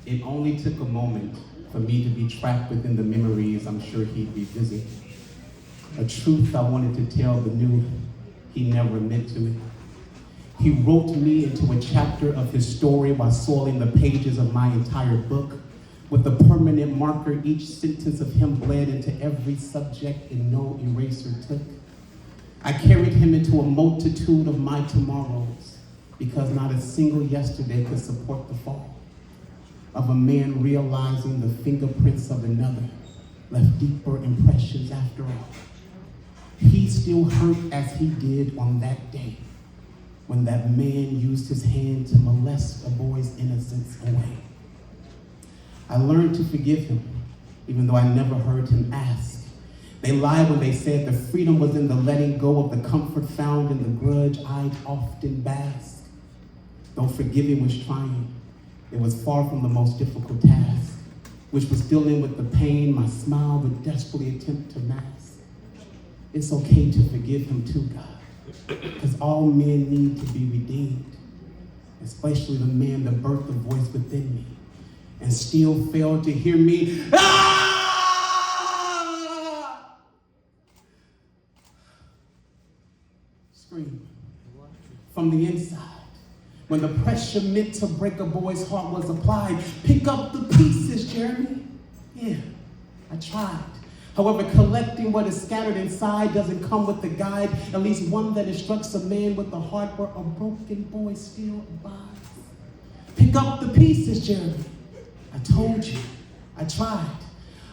It only took a moment for me to be trapped within the memories I'm sure he'd revisit. A truth I wanted to tell but knew he never admit to it. He wrote me into a chapter of his story while soiling the pages of my entire book. With a permanent marker, each sentence of him bled into every subject and no eraser took. I carried him into a multitude of my tomorrows because not a single yesterday could support the fall of a man realizing the fingerprints of another left deeper impressions after all. He still hurt as he did on that day when that man used his hand to molest a boy's innocence away. I learned to forgive him, even though I never heard him ask. They lied when they said the freedom was in the letting go of the comfort found in the grudge I'd often bask. Though forgiving was trying, it was far from the most difficult task, which was dealing with the pain my smile would desperately attempt to mask. It's okay to forgive him too, God, because all men need to be redeemed, especially the man that birthed the voice within me and still failed to hear me. Scream from the inside. When the pressure meant to break a boy's heart was applied, pick up the pieces, Jeremy. Yeah, I tried. However, collecting what is scattered inside doesn't come with a guide, at least one that instructs a man with a heart where a broken boy still abides. Pick up the pieces, Jeremy. I told you, I tried.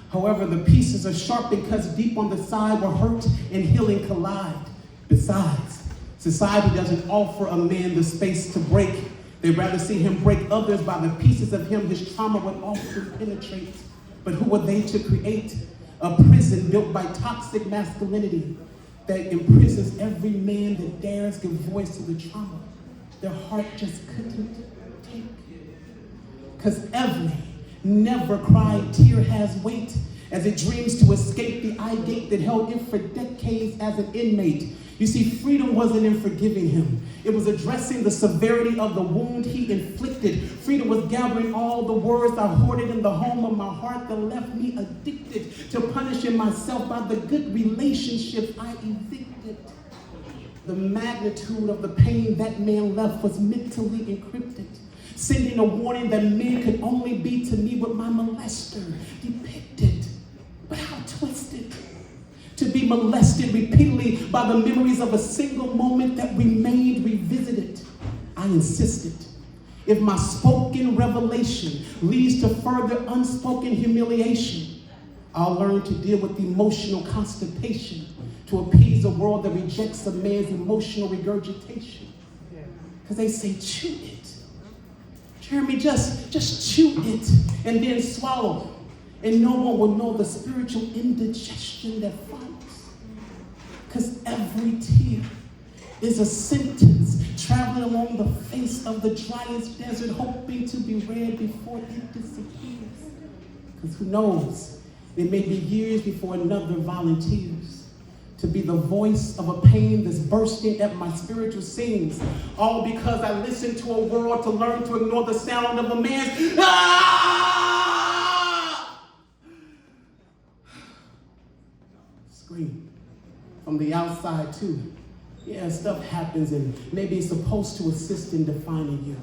However, the pieces are sharp because deep on the side where hurt and healing collide. Besides, society doesn't offer a man the space to break. They'd rather see him break others by the pieces of him his trauma would often penetrate. But who are they to create? A prison built by toxic masculinity that imprisons every man that dares give voice to the trauma their heart just couldn't take. Because every never cried tear has weight as it dreams to escape the eye gate that held it for decades as an inmate. You see, freedom wasn't in forgiving him. It was addressing the severity of the wound he inflicted. Freedom was gathering all the words I hoarded in the home of my heart that left me addicted to punishing myself by the good relationships I evicted. The magnitude of the pain that man left was mentally encrypted, sending a warning that men could only be to me what my molester depicted. But how twisted. To be molested repeatedly by the memories of a single moment that remained revisited. I insisted. If my spoken revelation leads to further unspoken humiliation, I'll learn to deal with emotional constipation to appease a world that rejects a man's emotional regurgitation. Because they say, chew it. Jeremy, just chew it and then swallow. And no one will know the spiritual indigestion that follows. Because every tear is a sentence traveling along the face of the driest desert, hoping to be read before it disappears. Because who knows, it may be years before another volunteers to be the voice of a pain that's bursting at my spiritual seams, all because I listened to a world to learn to ignore the sound of a man's scream. From the outside too. Yeah, stuff happens and maybe it's supposed to assist in defining you.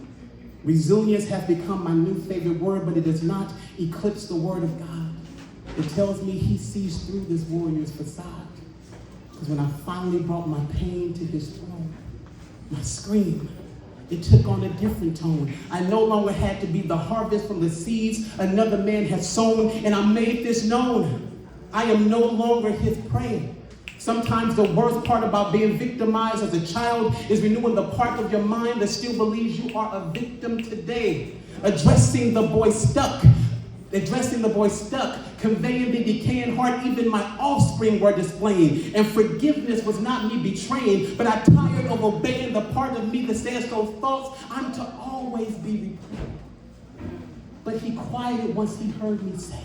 Resilience has become my new favorite word, but it does not eclipse the word of God. It tells me he sees through this warrior's facade. Because when I finally brought my pain to his throne, my scream, it took on a different tone. I no longer had to be the harvest from the seeds another man had sown, and I made this known. I am no longer his prey. Sometimes the worst part about being victimized as a child is renewing the part of your mind that still believes you are a victim today. Addressing the boy stuck, conveying the decaying heart even my offspring were displaying. And forgiveness was not me betraying, but I tired of obeying the part of me that says those thoughts I'm to always be replayed. But he quieted once he heard me say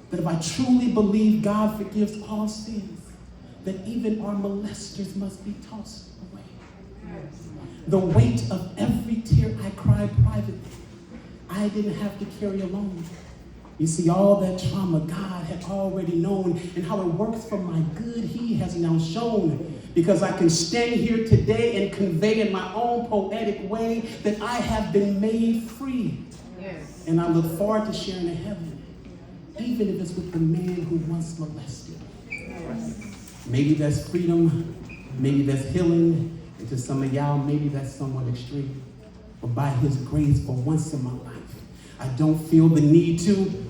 that if I truly believe God forgives all sins, that even our molesters must be tossed away. The weight of every tear I cried privately I didn't have to carry alone. You see, all that trauma God had already known, and how it works for my good, he has now shown. Because I can stand here today and convey in my own poetic way that I have been made free. Yes. And I look forward to sharing in heaven, even if it's with the man who once molested. Yes. Maybe that's freedom, maybe that's healing, and to some of y'all, maybe that's somewhat extreme. But by his grace, for once in my life, I don't feel the need to